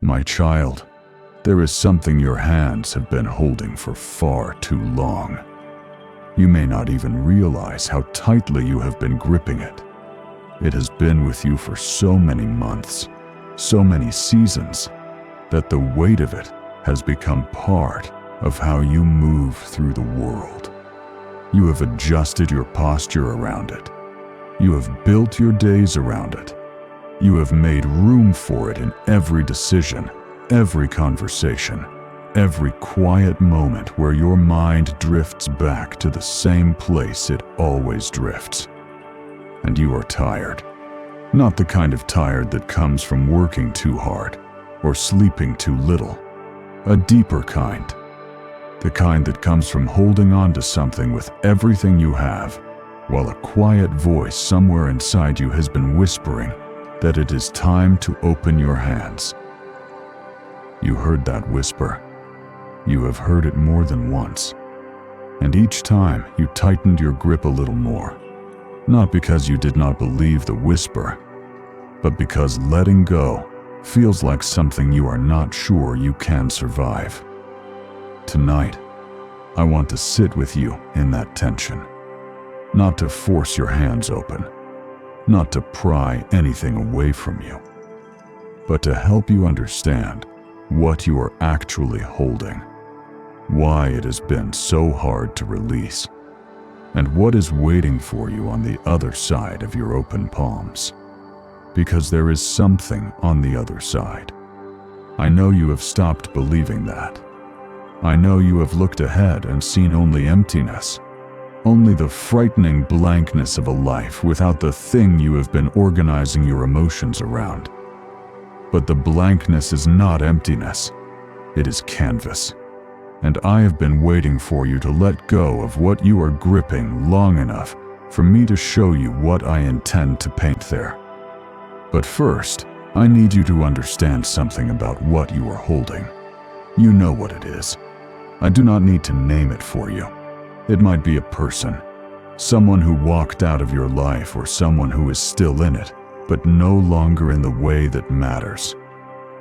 My child, there is something your hands have been holding for far too long. You may not even realize how tightly you have been gripping it. It has been with you for so many months, so many seasons, that the weight of it has become part of how you move through the world. You have adjusted your posture around it. You have built your days around it. You have made room for it in every decision, every conversation, every quiet moment where your mind drifts back to the same place it always drifts. And you are tired. Not the kind of tired that comes from working too hard or sleeping too little. A deeper kind. The kind that comes from holding on to something with everything you have, while a quiet voice somewhere inside you has been whispering that it is time to open your hands. You heard that whisper. You have heard it more than once. And each time you tightened your grip a little more. Not because you did not believe the whisper, but because letting go feels like something you are not sure you can survive. Tonight, I want to sit with you in that tension. Not to force your hands open, not to pry anything away from you, but to help you understand what you are actually holding, why it has been so hard to release, and what is waiting for you on the other side of your open palms. Because there is something on the other side. I know you have stopped believing that. I know you have looked ahead and seen only emptiness, only the frightening blankness of a life without the thing you have been organizing your emotions around. But the blankness is not emptiness, it is canvas. And I have been waiting for you to let go of what you are gripping long enough for me to show you what I intend to paint there. But first, I need you to understand something about what you are holding. You know what it is. I do not need to name it for you. It might be a person, someone who walked out of your life or someone who is still in it, but no longer in the way that matters.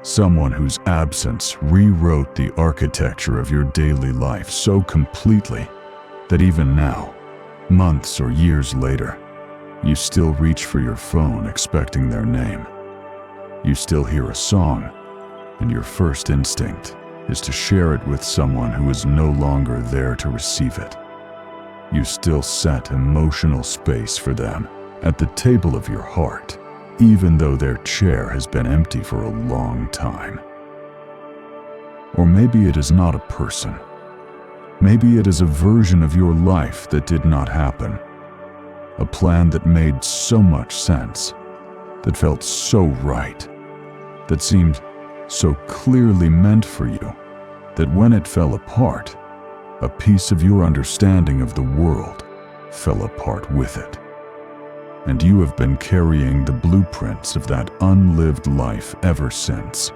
Someone whose absence rewrote the architecture of your daily life so completely that even now, months or years later, you still reach for your phone expecting their name. You still hear a song, and your first instinct is to share it with someone who is no longer there to receive it. You still set emotional space for them at the table of your heart, even though their chair has been empty for a long time. Or maybe it is not a person. Maybe it is a version of your life that did not happen. A plan that made so much sense, that felt so right, that seemed so clearly meant for you, that when it fell apart, a piece of your understanding of the world fell apart with it. And you have been carrying the blueprints of that unlived life ever since,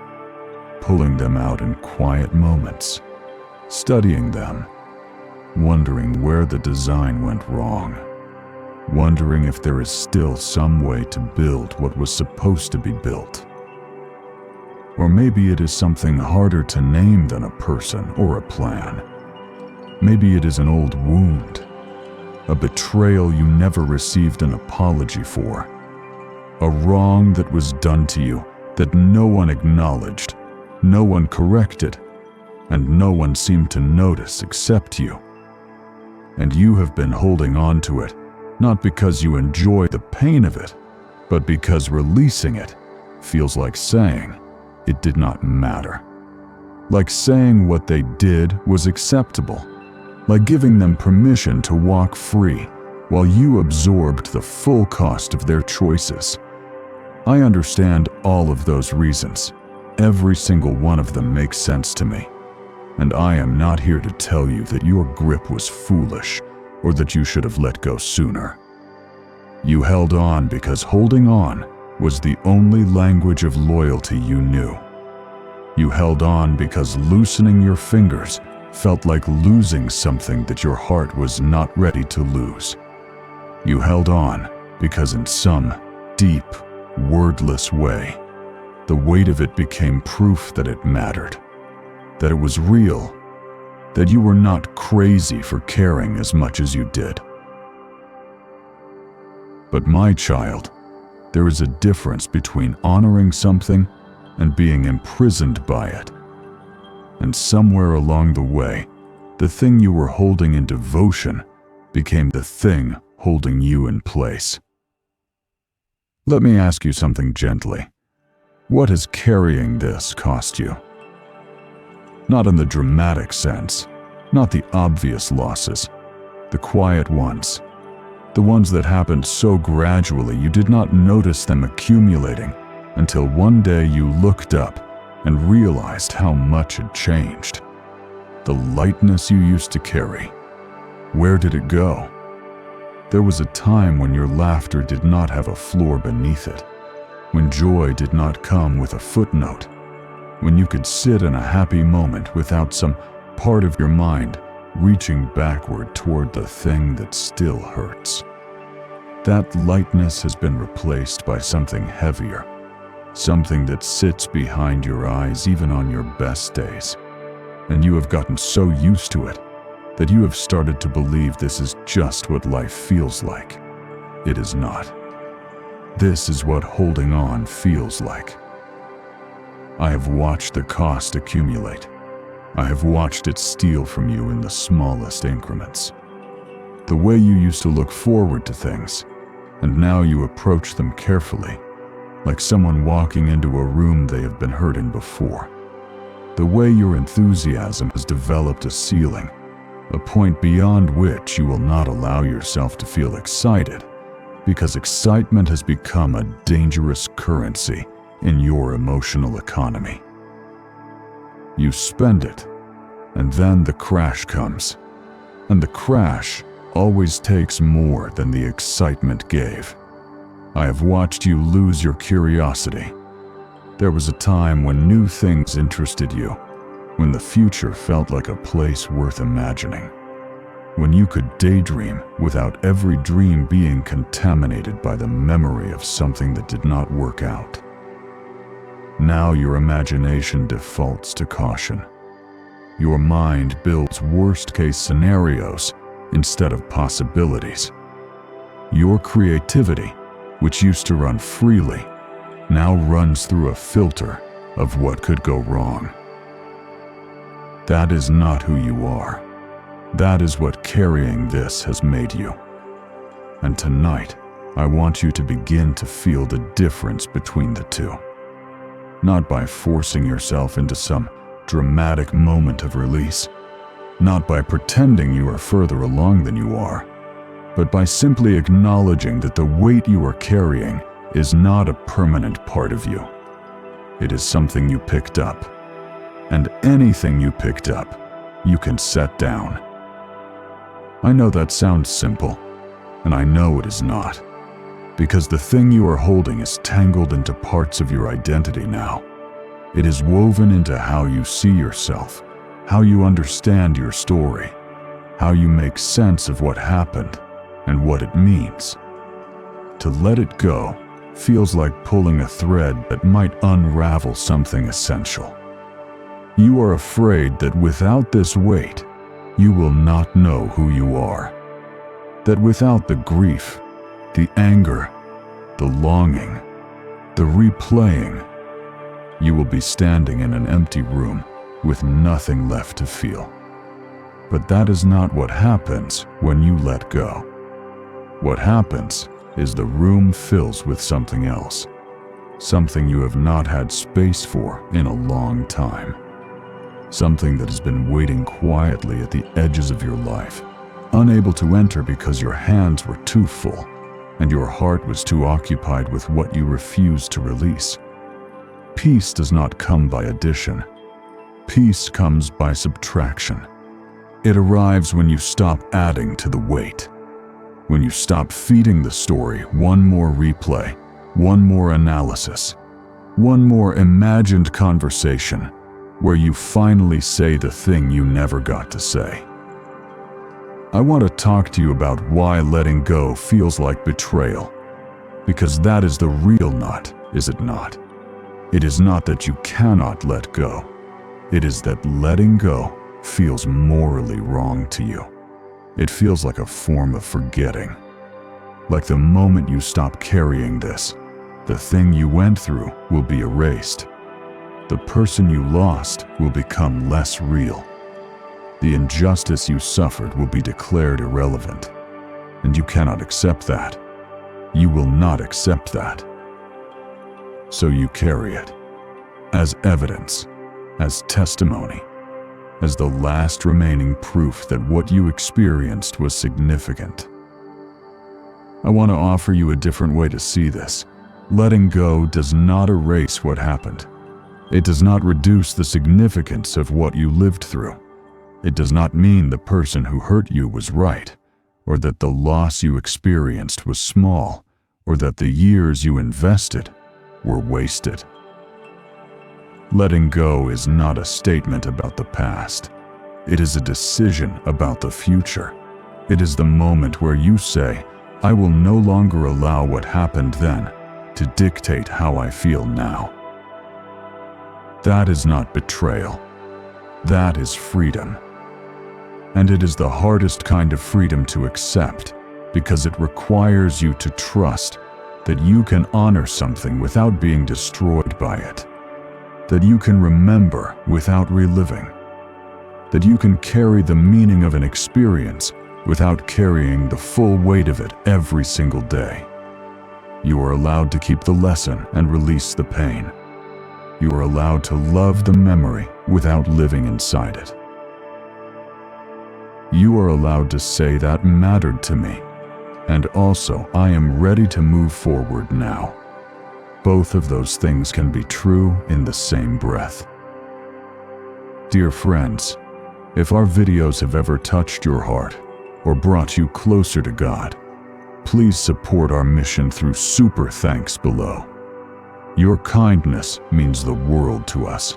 pulling them out in quiet moments, studying them, wondering where the design went wrong, wondering if there is still some way to build what was supposed to be built. Or maybe it is something harder to name than a person or a plan. Maybe it is an old wound, a betrayal you never received an apology for, a wrong that was done to you that no one acknowledged, no one corrected, and no one seemed to notice except you. And you have been holding on to it, not because you enjoy the pain of it, but because releasing it feels like saying it did not matter. Like saying what they did was acceptable. Like giving them permission to walk free while you absorbed the full cost of their choices. I understand all of those reasons. Every single one of them makes sense to me. And I am not here to tell you that your grip was foolish or that you should have let go sooner. You held on because holding on was the only language of loyalty you knew. You held on because loosening your fingers felt like losing something that your heart was not ready to lose. You held on because in some deep, wordless way, The weight of it became proof that it mattered, that it was real, that you were not crazy for caring as much as you did. But my child, there is a difference between honoring something and being imprisoned by it. And somewhere along the way, the thing you were holding in devotion became the thing holding you in place. Let me ask you something gently. What has carrying this cost you? Not in the dramatic sense, not the obvious losses, the quiet ones, the ones that happened so gradually you did not notice them accumulating until one day you looked up and realized how much had changed. The lightness you used to carry, where did it go? There was a time when your laughter did not have a floor beneath it, when joy did not come with a footnote, when you could sit in a happy moment without some part of your mind reaching backward toward the thing that still hurts. That lightness has been replaced by something heavier, something that sits behind your eyes even on your best days. And you have gotten so used to it that you have started to believe this is just what life feels like. It is not. This is what holding on feels like. I have watched the cost accumulate. I have watched it steal from you in the smallest increments. The way you used to look forward to things, and now you approach them carefully, like someone walking into a room they have been hurt in before. The way your enthusiasm has developed a ceiling, a point beyond which you will not allow yourself to feel excited, because excitement has become a dangerous currency in your emotional economy. You spend it, and then the crash comes, and the crash always takes more than the excitement gave. I have watched you lose your curiosity. There was a time when new things interested you, when the future felt like a place worth imagining, when you could daydream without every dream being contaminated by the memory of something that did not work out. Now your imagination defaults to caution. Your mind builds worst-case scenarios instead of possibilities. Your creativity, which used to run freely, now runs through a filter of what could go wrong. That is not who you are. That is what carrying this has made you. And tonight, I want you to begin to feel the difference between the two. Not by forcing yourself into some dramatic moment of release, not by pretending you are further along than you are, but by simply acknowledging that the weight you are carrying is not a permanent part of you. It is something you picked up, and anything you picked up, you can set down. I know that sounds simple, and I know it is not, because the thing you are holding is tangled into parts of your identity now. It is woven into how you see yourself, how you understand your story, how you make sense of what happened and what it means. To let it go feels like pulling a thread that might unravel something essential. You are afraid that without this weight, you will not know who you are. That without the grief, the anger, the longing, the replaying, you will be standing in an empty room with nothing left to feel. But that is not what happens when you let go. What happens is the room fills with something else, something you have not had space for in a long time. Something that has been waiting quietly at the edges of your life, unable to enter because your hands were too full and your heart was too occupied with what you refused to release. Peace does not come by addition. Peace comes by subtraction. It arrives when you stop adding to the weight, when you stop feeding the story one more replay, one more analysis, one more imagined conversation, where you finally say the thing you never got to say. I want to talk to you about why letting go feels like betrayal, because that is the real nut, is it not? It is not that you cannot let go. It is that letting go feels morally wrong to you. It feels like a form of forgetting. Like the moment you stop carrying this, the thing you went through will be erased. The person you lost will become less real. The injustice you suffered will be declared irrelevant. And you cannot accept that. You will not accept that. So you carry it as evidence, as testimony, as the last remaining proof that what you experienced was significant. I want to offer you a different way to see this. Letting go does not erase what happened. It does not reduce the significance of what you lived through. It does not mean the person who hurt you was right, or that the loss you experienced was small, or that the years you invested were wasted. Letting go is not a statement about the past. It is a decision about the future. It is the moment where you say, I will no longer allow what happened then to dictate how I feel now. That is not betrayal. That is freedom. And it is the hardest kind of freedom to accept because it requires you to trust that you can honor something without being destroyed by it, that you can remember without reliving, that you can carry the meaning of an experience without carrying the full weight of it every single day. You are allowed to keep the lesson and release the pain. You are allowed to love the memory without living inside it. You are allowed to say that mattered to me, and also I am ready to move forward now. Both of those things can be true in the same breath. Dear friends, if our videos have ever touched your heart or brought you closer to God, please support our mission through super thanks below. Your kindness means the world to us.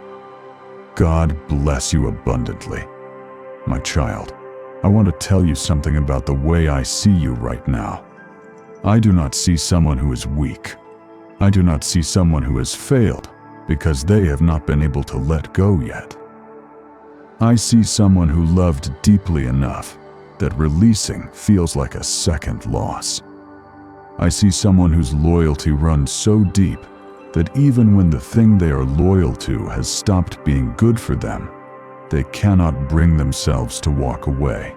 God bless you abundantly. My child, I want to tell you something about the way I see you right now. I do not see someone who is weak. I do not see someone who has failed because they have not been able to let go yet. I see someone who loved deeply enough that releasing feels like a second loss. I see someone whose loyalty runs so deep that even when the thing they are loyal to has stopped being good for them, they cannot bring themselves to walk away,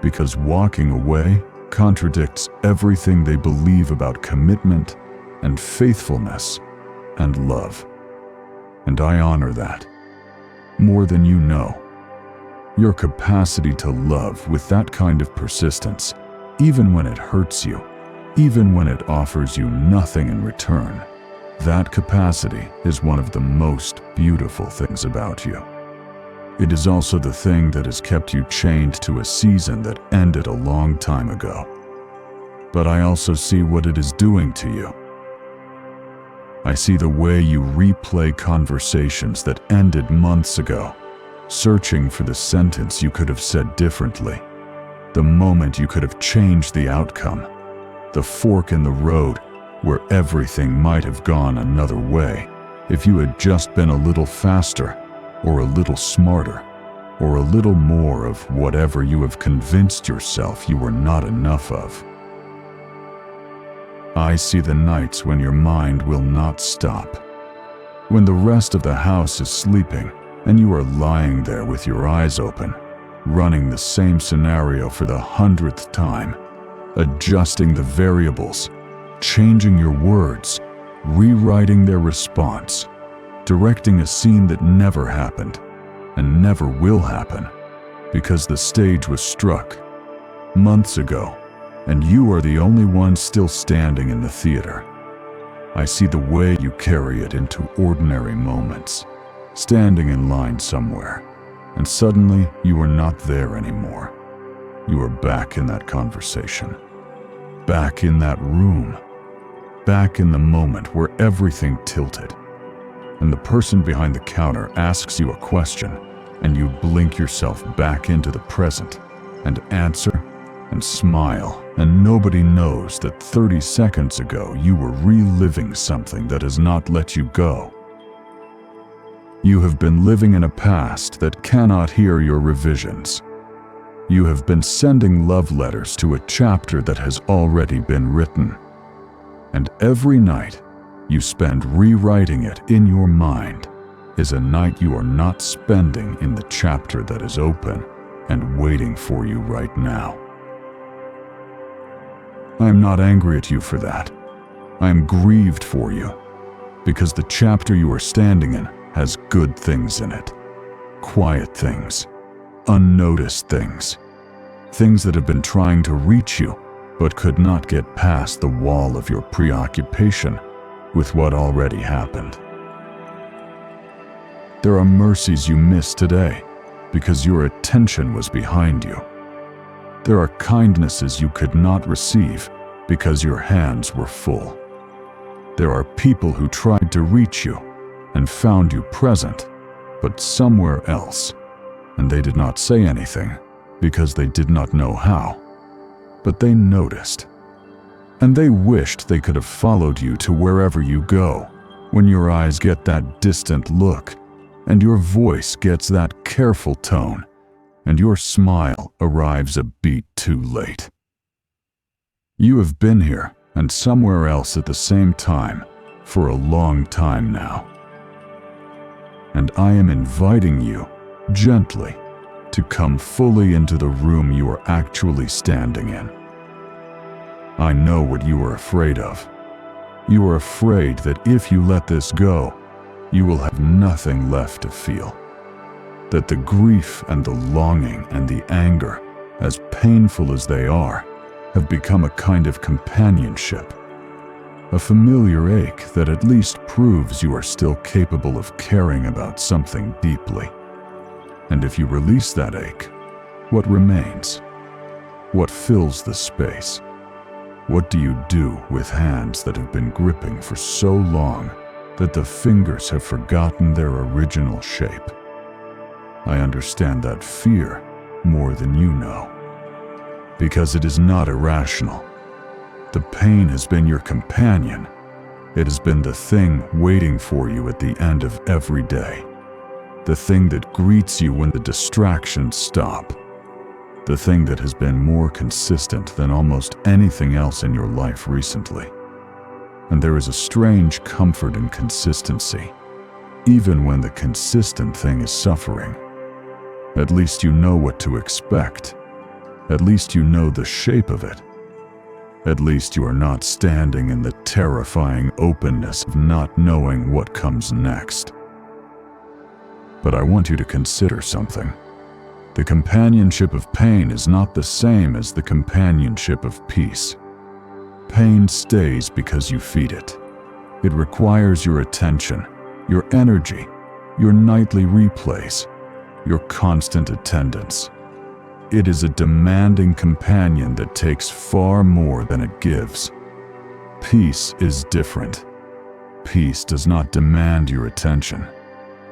because walking away contradicts everything they believe about commitment and faithfulness and love. And I honor that more than you know. Your capacity to love with that kind of persistence, even when it hurts you, even when it offers you nothing in return, that capacity is one of the most beautiful things about you. It is also the thing that has kept you chained to a season that ended a long time ago. But I also see what it is doing to you. I see the way you replay conversations that ended months ago, searching for the sentence you could have said differently, the moment you could have changed the outcome, the fork in the road where everything might have gone another way if you had just been a little faster, or a little smarter, or a little more of whatever you have convinced yourself you were not enough of. I see the nights when your mind will not stop, when the rest of the house is sleeping and you are lying there with your eyes open, running the same scenario for the 100th time, adjusting the variables, changing your words, rewriting their response, directing a scene that never happened and never will happen because the stage was struck months ago and you are the only one still standing in the theater. I see the way you carry it into ordinary moments, standing in line somewhere, and suddenly you are not there anymore. You are back in that conversation, back in that room, back in the moment where everything tilted, and the person behind the counter asks you a question, and you blink yourself back into the present and answer and smile, and nobody knows that 30 seconds ago you were reliving something that has not let you go, You have been living in a past that cannot hear your revisions. You have been sending love letters to a chapter that has already been written. And every night you spend rewriting it in your mind is a night you are not spending in the chapter that is open and waiting for you right now. I am not angry at you for that. I am grieved for you, because the chapter you are standing in has good things in it. Quiet things, unnoticed things, things that have been trying to reach you but could not get past the wall of your preoccupation with what already happened. There are mercies you missed today because your attention was behind you. There are kindnesses you could not receive because your hands were full. There are people who tried to reach you and found you present, but somewhere else, and they did not say anything because they did not know how, but they noticed. And they wished they could have followed you to wherever you go when your eyes get that distant look and your voice gets that careful tone and your smile arrives a beat too late. You have been here and somewhere else at the same time for a long time now. And I am inviting you, gently, to come fully into the room you are actually standing in. I know what you are afraid of. You are afraid that if you let this go, you will have nothing left to feel. That the grief and the longing and the anger, as painful as they are, have become a kind of companionship. A familiar ache that at least proves you are still capable of caring about something deeply. And if you release that ache, what remains? What fills the space? What do you do with hands that have been gripping for so long that the fingers have forgotten their original shape? I understand that fear more than you know, because it is not irrational. The pain has been your companion. It has been the thing waiting for you at the end of every day. The thing that greets you when the distractions stop. The thing that has been more consistent than almost anything else in your life recently. And there is a strange comfort in consistency, even when the consistent thing is suffering. At least you know what to expect. At least you know the shape of it. At least you are not standing in the terrifying openness of not knowing what comes next. But I want you to consider something. The companionship of pain is not the same as the companionship of peace. Pain stays because you feed it. It requires your attention, your energy, your nightly replays, your constant attendance. It is a demanding companion that takes far more than it gives. Peace is different. Peace does not demand your attention.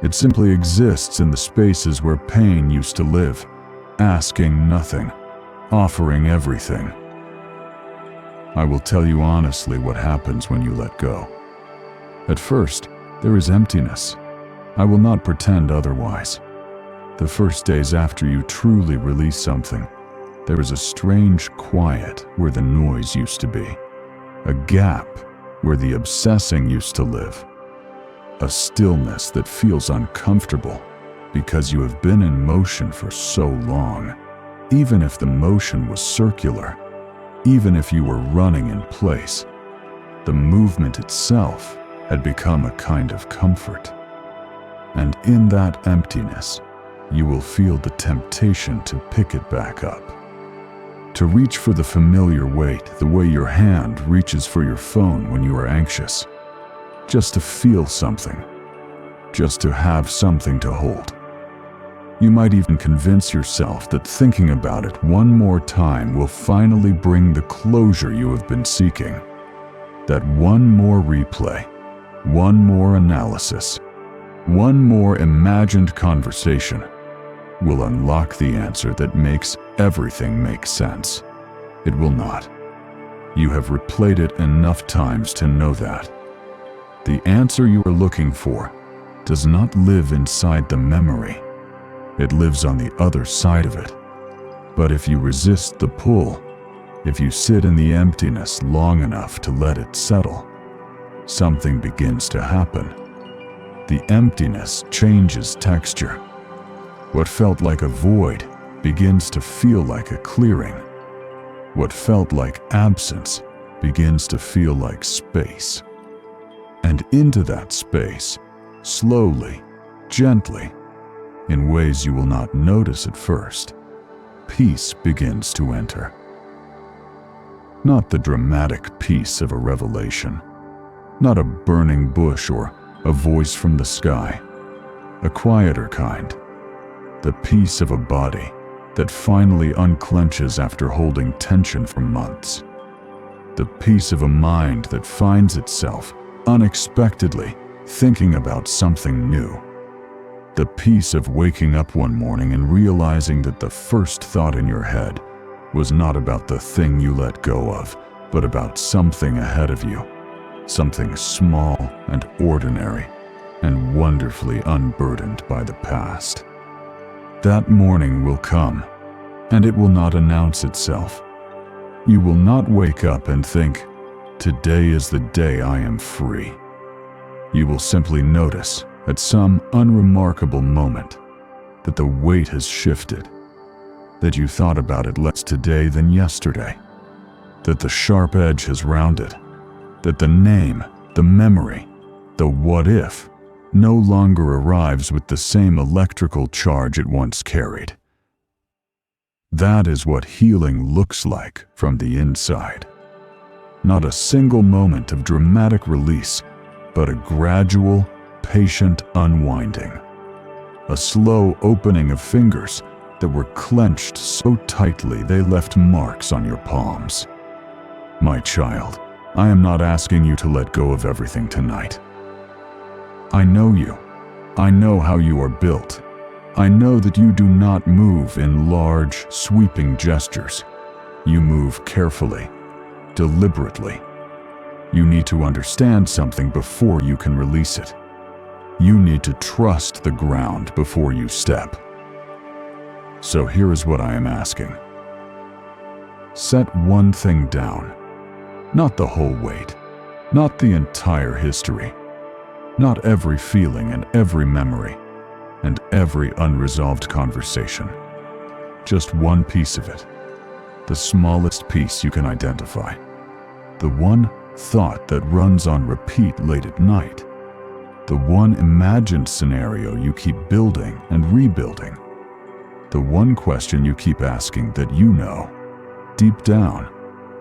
It simply exists in the spaces where pain used to live, asking nothing, offering everything. I will tell you honestly what happens when you let go. At first, there is emptiness. I will not pretend otherwise. The first days after you truly release something, there is a strange quiet where the noise used to be, a gap where the obsessing used to live, a stillness that feels uncomfortable because you have been in motion for so long. Even if the motion was circular, even if you were running in place, the movement itself had become a kind of comfort. And in that emptiness, you will feel the temptation to pick it back up, to reach for the familiar weight the way your hand reaches for your phone when you are anxious, just to feel something, just to have something to hold. You might even convince yourself that thinking about it one more time will finally bring the closure you have been seeking, that one more replay, one more analysis, one more imagined conversation will unlock the answer that makes everything make sense. It will not. You have replayed it enough times to know that. The answer you are looking for does not live inside the memory. It lives on the other side of it. But if you resist the pull, if you sit in the emptiness long enough to let it settle, something begins to happen. The emptiness changes texture. What felt like a void begins to feel like a clearing. What felt like absence begins to feel like space. And into that space, slowly, gently, in ways you will not notice at first, peace begins to enter. Not the dramatic peace of a revelation, not a burning bush or a voice from the sky, a quieter kind, the peace of a body that finally unclenches after holding tension for months, the peace of a mind that finds itself unexpectedly thinking about something new, the peace of waking up one morning and realizing that the first thought in your head was not about the thing you let go of, but about something ahead of you, something small and ordinary and wonderfully unburdened by the past. That morning will come, and it will not announce itself. You will not wake up and think, "Today is the day I am free." You will simply notice, at some unremarkable moment, that the weight has shifted, that you thought about it less today than yesterday, that the sharp edge has rounded, that the name, the memory, the what if, no longer arrives with the same electrical charge it once carried. That is what healing looks like from the inside. Not a single moment of dramatic release, but a gradual, patient unwinding. A slow opening of fingers that were clenched so tightly they left marks on your palms. My child, I am not asking you to let go of everything tonight. I know you. I know how you are built. I know that you do not move in large, sweeping gestures. You move carefully, deliberately. You need to understand something before you can release it. You need to trust the ground before you step. So here is what I am asking. Set one thing down. Not the whole weight, not the entire history, not every feeling and every memory, and every unresolved conversation. Just one piece of it, the smallest piece you can identify, the one thought that runs on repeat late at night, the one imagined scenario you keep building and rebuilding, the one question you keep asking that you know, deep down,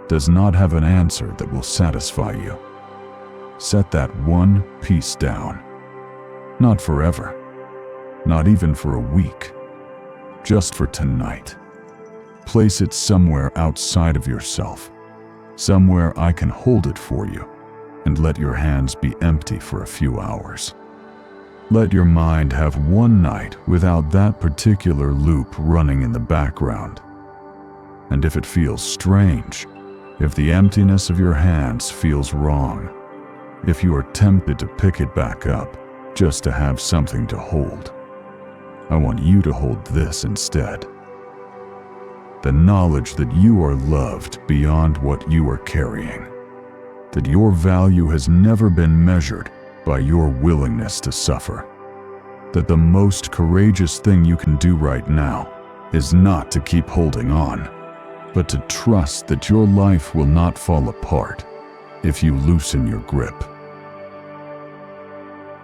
does not have an answer that will satisfy you. Set that one piece down. Not forever, not even for a week, just for tonight. Place it somewhere outside of yourself, somewhere I can hold it for you, and let your hands be empty for a few hours. Let your mind have one night without that particular loop running in the background. And if it feels strange, if the emptiness of your hands feels wrong, if you are tempted to pick it back up just to have something to hold, I want you to hold this instead. The knowledge that you are loved beyond what you are carrying, that your value has never been measured by your willingness to suffer, that the most courageous thing you can do right now is not to keep holding on, but to trust that your life will not fall apart if you loosen your grip.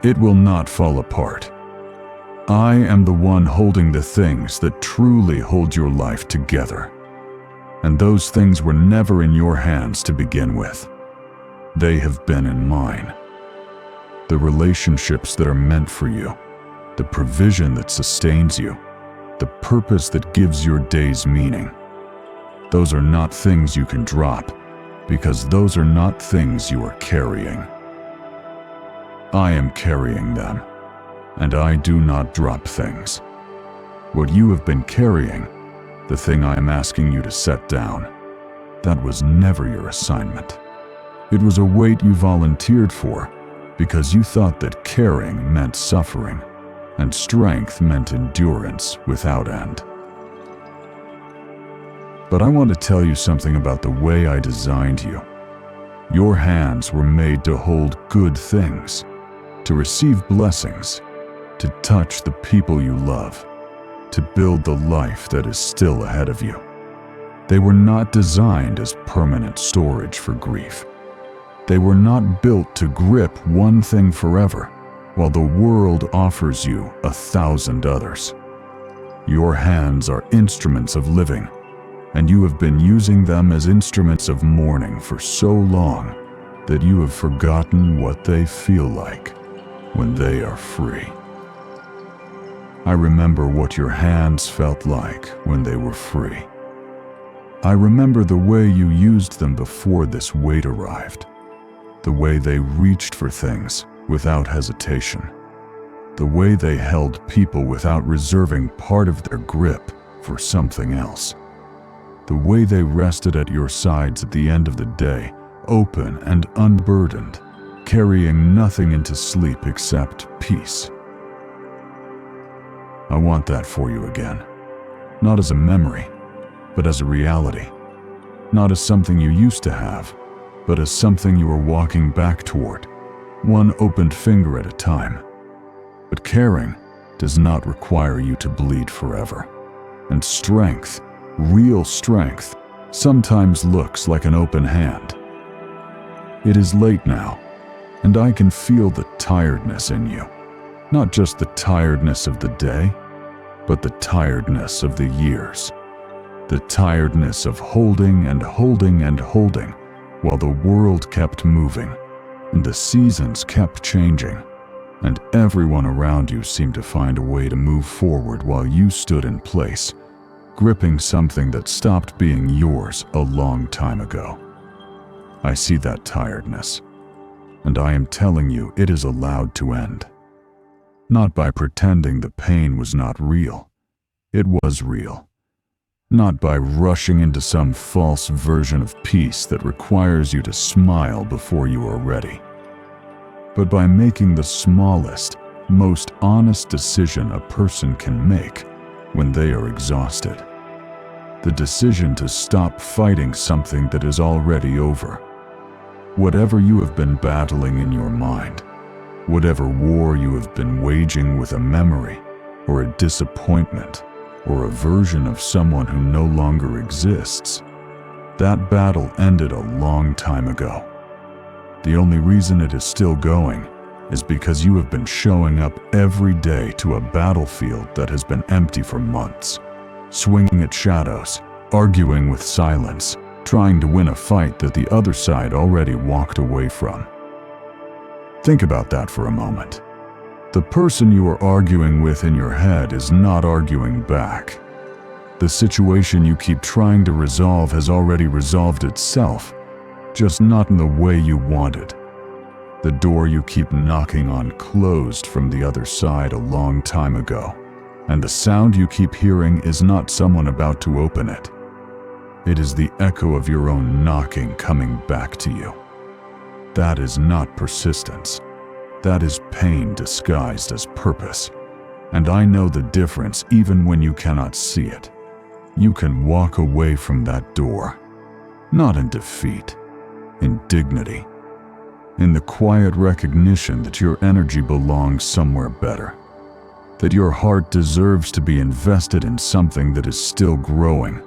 It will not fall apart. I am the one holding the things that truly hold your life together. And those things were never in your hands to begin with. They have been in mine. The relationships that are meant for you, the provision that sustains you, the purpose that gives your days meaning. Those are not things you can drop, because those are not things you are carrying. I am carrying them, and I do not drop things. What you have been carrying, the thing I am asking you to set down, that was never your assignment. It was a weight you volunteered for because you thought that caring meant suffering and strength meant endurance without end. But I want to tell you something about the way I designed you. Your hands were made to hold good things, to receive blessings, to touch the people you love, to build the life that is still ahead of you. They were not designed as permanent storage for grief. They were not built to grip one thing forever, while the world offers you 1,000 others. Your hands are instruments of living, and you have been using them as instruments of mourning for so long that you have forgotten what they feel like when they are free. I remember what your hands felt like when they were free. I remember the way you used them before this weight arrived, the way they reached for things without hesitation, the way they held people without reserving part of their grip for something else, the way they rested at your sides at the end of the day, open and unburdened, carrying nothing into sleep except peace. I want that for you again, not as a memory, but as a reality, not as something you used to have, but as something you are walking back toward, one opened finger at a time. But caring does not require you to bleed forever, and strength, real strength, sometimes looks like an open hand. It is late now, and I can feel the tiredness in you, not just the tiredness of the day, but the tiredness of the years, the tiredness of holding and holding and holding while the world kept moving and the seasons kept changing, and everyone around you seemed to find a way to move forward while you stood in place, gripping something that stopped being yours a long time ago. I see that tiredness, and I am telling you it is allowed to end. Not by pretending the pain was not real. It was real. Not by rushing into some false version of peace that requires you to smile before you are ready, but by making the smallest, most honest decision a person can make when they are exhausted. The decision to stop fighting something that is already over. Whatever you have been battling in your mind, whatever war you have been waging with a memory or a disappointment or a version of someone who no longer exists, that battle ended a long time ago. The only reason it is still going is because you have been showing up every day to a battlefield that has been empty for months, swinging at shadows, arguing with silence, trying to win a fight that the other side already walked away from. Think about that for a moment. The person you are arguing with in your head is not arguing back. The situation you keep trying to resolve has already resolved itself, just not in the way you wanted. The door you keep knocking on closed from the other side a long time ago, and the sound you keep hearing is not someone about to open it. It is the echo of your own knocking coming back to you. That is not persistence. That is pain disguised as purpose. And I know the difference even when you cannot see it. You can walk away from that door, not in defeat, in dignity, in the quiet recognition that your energy belongs somewhere better, that your heart deserves to be invested in something that is still growing,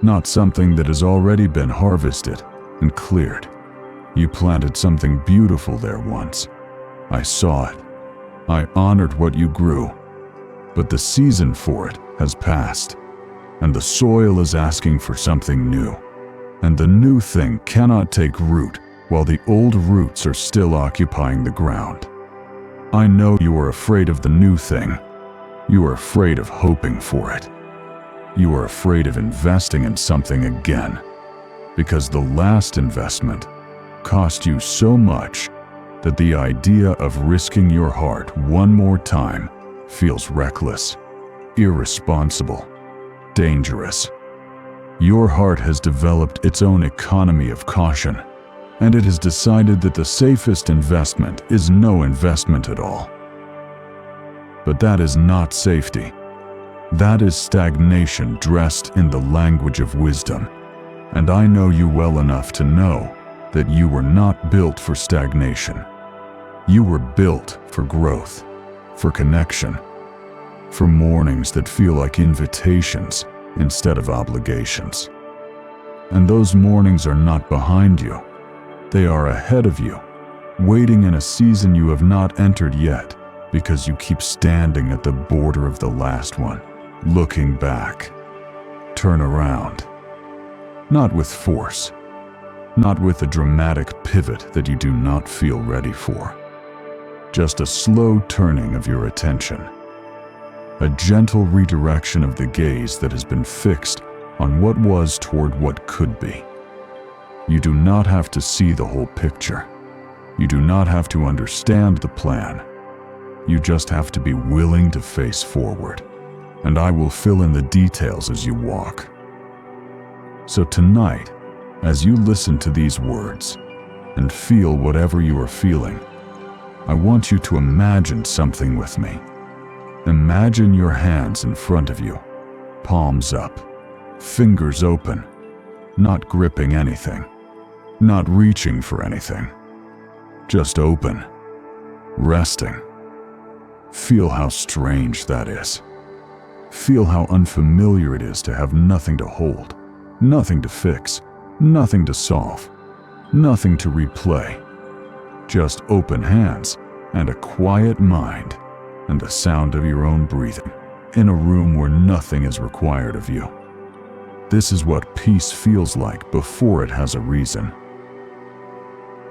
not something that has already been harvested and cleared. You planted something beautiful there once. I saw it. I honored what you grew. But the season for it has passed, and the soil is asking for something new. And the new thing cannot take root while the old roots are still occupying the ground. I know you are afraid of the new thing. You are afraid of hoping for it. You are afraid of investing in something again, because the last investment cost you so much that the idea of risking your heart one more time feels reckless, irresponsible, dangerous. Your heart has developed its own economy of caution, and it has decided that the safest investment is no investment at all. But that is not safety. That is stagnation dressed in the language of wisdom, and I know you well enough to know that you were not built for stagnation. You were built for growth, for connection, for mornings that feel like invitations instead of obligations. And those mornings are not behind you. They are ahead of you, waiting in a season you have not entered yet because you keep standing at the border of the last one, looking back. Turn around. Not with force, not with a dramatic pivot that you do not feel ready for. Just a slow turning of your attention. A gentle redirection of the gaze that has been fixed on what was toward what could be. You do not have to see the whole picture. You do not have to understand the plan. You just have to be willing to face forward, and I will fill in the details as you walk. So tonight, as you listen to these words and feel whatever you are feeling, I want you to imagine something with me. Imagine your hands in front of you, palms up, fingers open, not gripping anything, not reaching for anything, just open, resting. Feel how strange that is. Feel how unfamiliar it is to have nothing to hold, nothing to fix, nothing to solve, nothing to replay. Just open hands and a quiet mind and the sound of your own breathing in a room where nothing is required of you. This is what peace feels like before it has a reason.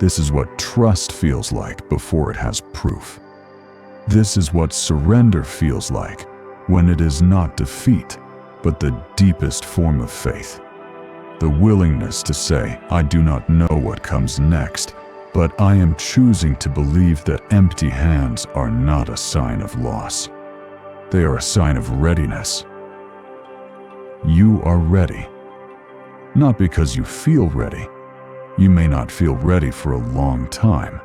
This is what trust feels like before it has proof. This is what surrender feels like when it is not defeat, but the deepest form of faith. The willingness to say, I do not know what comes next, but I am choosing to believe that empty hands are not a sign of loss. They are a sign of readiness. You are ready. Not because you feel ready. You may not feel ready for a long time.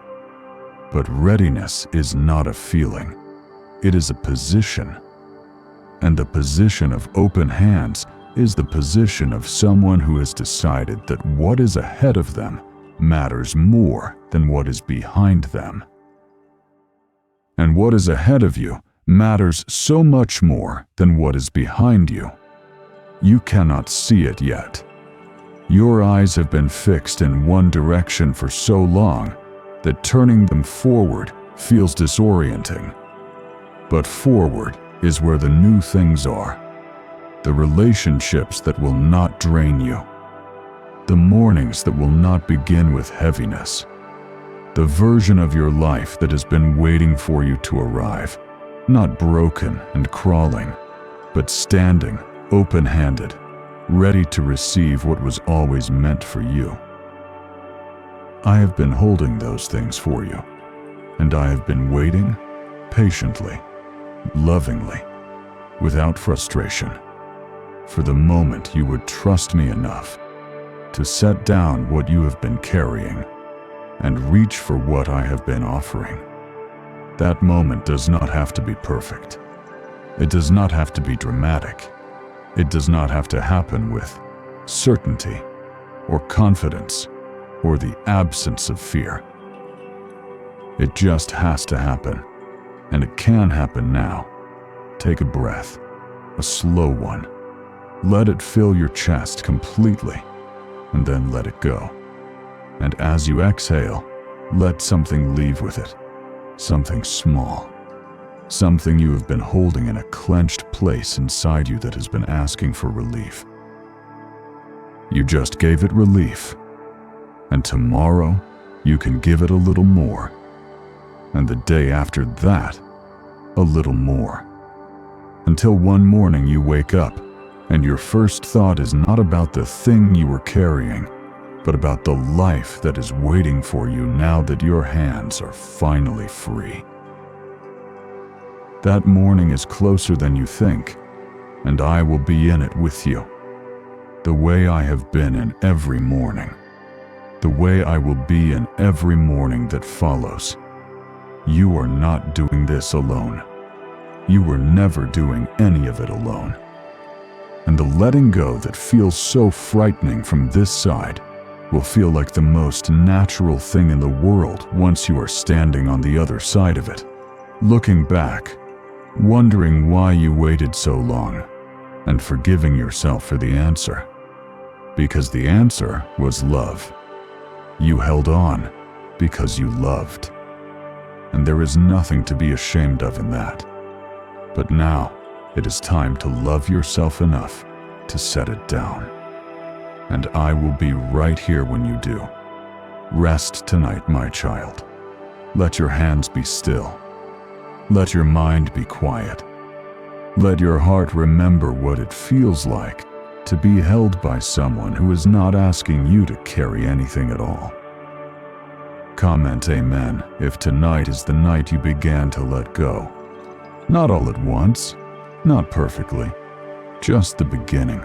But readiness is not a feeling. It is a position. And the position of open hands is the position of someone who has decided that what is ahead of them matters more than what is behind them. And what is ahead of you matters so much more than what is behind you. You cannot see it yet. Your eyes have been fixed in one direction for so long that turning them forward feels disorienting. But forward is where the new things are. The relationships that will not drain you. The mornings that will not begin with heaviness. The version of your life that has been waiting for you to arrive. Not broken and crawling, but standing, open-handed, ready to receive what was always meant for you. I have been holding those things for you, and I have been waiting patiently, lovingly, without frustration, for the moment you would trust me enough to set down what you have been carrying and reach for what I have been offering. That moment does not have to be perfect. It does not have to be dramatic. It does not have to happen with certainty or confidence or the absence of fear. It just has to happen, and it can happen now. Take a breath, a slow one. Let it fill your chest completely, and then let it go. And as you exhale, let something leave with it, something small. Something you have been holding in a clenched place inside you that has been asking for relief. You just gave it relief, and tomorrow you can give it a little more, and the day after that, a little more. Until one morning you wake up, and your first thought is not about the thing you were carrying, but about the life that is waiting for you now that your hands are finally free. That morning is closer than you think, and I will be in it with you, the way I have been in every morning. the way I will be in every morning that follows. You are not doing this alone. You were never doing any of it alone. And the letting go that feels so frightening from this side will feel like the most natural thing in the world once you are standing on the other side of it, looking back, wondering why you waited so long, and forgiving yourself for the answer. Because the answer was love. You held on because you loved. And there is nothing to be ashamed of in that. But now, it is time to love yourself enough to set it down. And I will be right here when you do. Rest tonight, my child. Let your hands be still. Let your mind be quiet. Let your heart remember what it feels like to be held by someone who is not asking you to carry anything at all. Comment amen if tonight is the night you began to let go. Not all at once, not perfectly, just the beginning,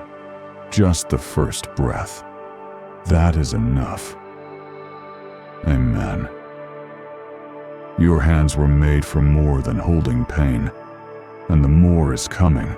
just the first breath. That is enough. Amen. Your hands were made for more than holding pain, and the more is coming.